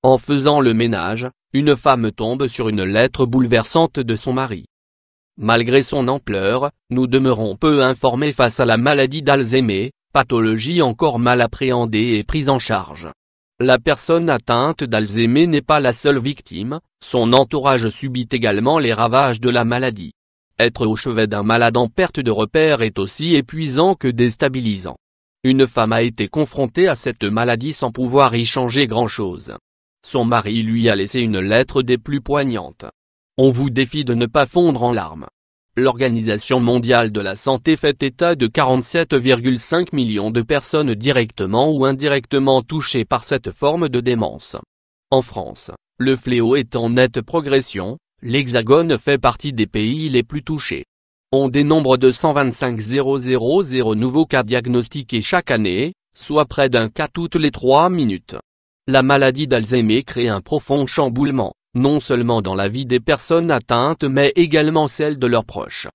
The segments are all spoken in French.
En faisant le ménage, une femme tombe sur une lettre bouleversante de son mari. Malgré son ampleur, nous demeurons peu informés face à la maladie d'Alzheimer, pathologie encore mal appréhendée et prise en charge. La personne atteinte d'Alzheimer n'est pas la seule victime, son entourage subit également les ravages de la maladie. Être au chevet d'un malade en perte de repère est aussi épuisant que déstabilisant. Une femme a été confrontée à cette maladie sans pouvoir y changer grand-chose. Son mari lui a laissé une lettre des plus poignantes. On vous défie de ne pas fondre en larmes. L'Organisation mondiale de la santé fait état de 47,5 millions de personnes directement ou indirectement touchées par cette forme de démence. En France, le fléau est en nette progression, l'Hexagone fait partie des pays les plus touchés. On dénombre 225 000 nouveaux cas diagnostiqués chaque année, soit près d'un cas toutes les 3 minutes. La maladie d'Alzheimer crée un profond chamboulement, non seulement dans la vie des personnes atteintes mais également celle de leurs proches.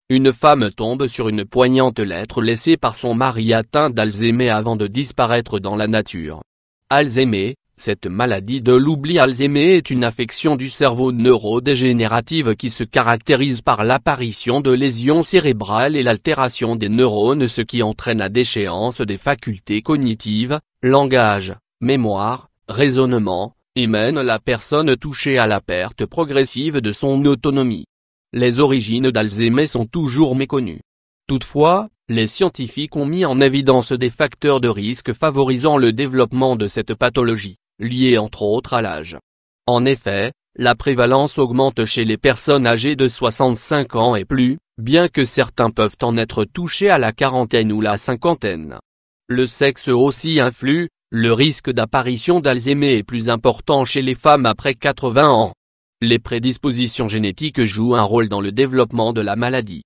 Une femme tombe sur une poignante lettre laissée par son mari atteint d'Alzheimer avant de disparaître dans la nature. Alzheimer, cette maladie de l'oubli. Alzheimer est une affection du cerveau neurodégénérative qui se caractérise par l'apparition de lésions cérébrales et l'altération des neurones, ce qui entraîne la déchéance des facultés cognitives, langage, mémoire, raisonnement, et mène la personne touchée à la perte progressive de son autonomie. Les origines d'Alzheimer sont toujours méconnues. Toutefois, les scientifiques ont mis en évidence des facteurs de risque favorisant le développement de cette pathologie, liée entre autres à l'âge. En effet, la prévalence augmente chez les personnes âgées de 65 ans et plus, bien que certains peuvent en être touchés à la quarantaine ou la cinquantaine. Le sexe aussi influe. Le risque d'apparition d'Alzheimer est plus important chez les femmes après 80 ans. Les prédispositions génétiques jouent un rôle dans le développement de la maladie.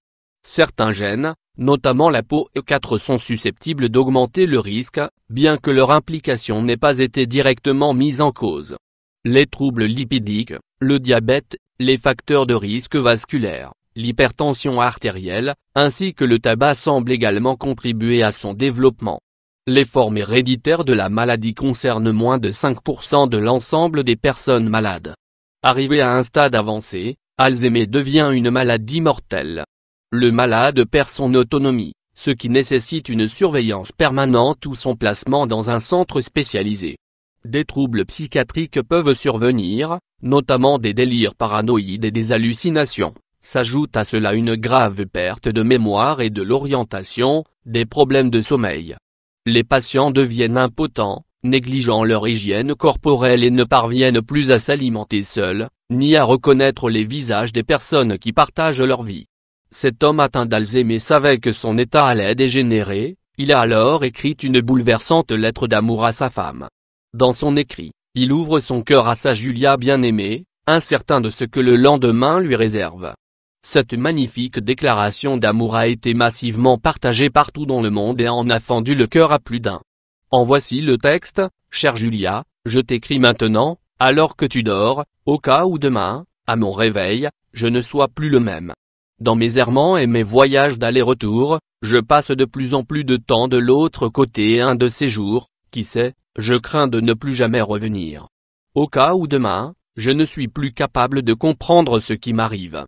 Certains gènes, notamment la POE4, sont susceptibles d'augmenter le risque, bien que leur implication n'ait pas été directement mise en cause. Les troubles lipidiques, le diabète, les facteurs de risque vasculaire, l'hypertension artérielle, ainsi que le tabac semblent également contribuer à son développement. Les formes héréditaires de la maladie concernent moins de 5% de l'ensemble des personnes malades. Arrivé à un stade avancé, Alzheimer devient une maladie mortelle. Le malade perd son autonomie, ce qui nécessite une surveillance permanente ou son placement dans un centre spécialisé. Des troubles psychiatriques peuvent survenir, notamment des délires paranoïdes et des hallucinations. S'ajoute à cela une grave perte de mémoire et de l'orientation, des problèmes de sommeil. Les patients deviennent impotents, négligeant leur hygiène corporelle et ne parviennent plus à s'alimenter seuls, ni à reconnaître les visages des personnes qui partagent leur vie. Cet homme atteint d'Alzheimer savait que son état allait dégénérer, il a alors écrit une bouleversante lettre d'amour à sa femme. Dans son écrit, il ouvre son cœur à sa Julia bien-aimée, incertain de ce que le lendemain lui réserve. Cette magnifique déclaration d'amour a été massivement partagée partout dans le monde et en a fendu le cœur à plus d'un. En voici le texte: Chère Julia, je t'écris maintenant, alors que tu dors, au cas où demain, à mon réveil, je ne sois plus le même. Dans mes errements et mes voyages d'aller-retour, je passe de plus en plus de temps de l'autre côté et un de ces jours, qui sait, je crains de ne plus jamais revenir. Au cas où demain, je ne suis plus capable de comprendre ce qui m'arrive.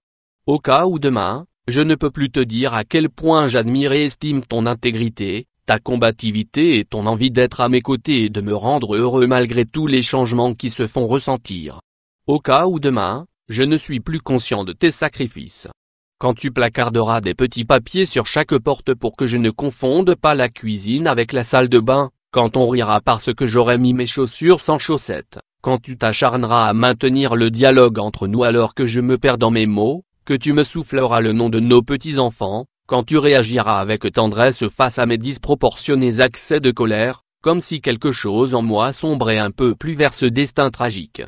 Au cas où demain, je ne peux plus te dire à quel point j'admire et estime ton intégrité, ta combativité et ton envie d'être à mes côtés et de me rendre heureux malgré tous les changements qui se font ressentir. Au cas où demain, je ne suis plus conscient de tes sacrifices. Quand tu placarderas des petits papiers sur chaque porte pour que je ne confonde pas la cuisine avec la salle de bain, quand on rira parce que j'aurai mis mes chaussures sans chaussettes, quand tu t'acharneras à maintenir le dialogue entre nous alors que je me perds dans mes mots, que tu me souffleras le nom de nos petits-enfants, quand tu réagiras avec tendresse face à mes disproportionnés accès de colère, comme si quelque chose en moi sombrait un peu plus vers ce destin tragique.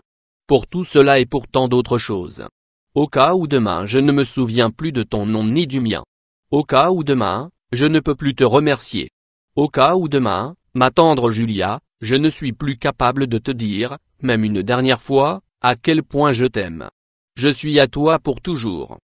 Pour tout cela et pour tant d'autres choses. Au cas où demain je ne me souviens plus de ton nom ni du mien. Au cas où demain, je ne peux plus te remercier. Au cas où demain, ma tendre Julia, je ne suis plus capable de te dire, même une dernière fois, à quel point je t'aime. Je suis à toi pour toujours.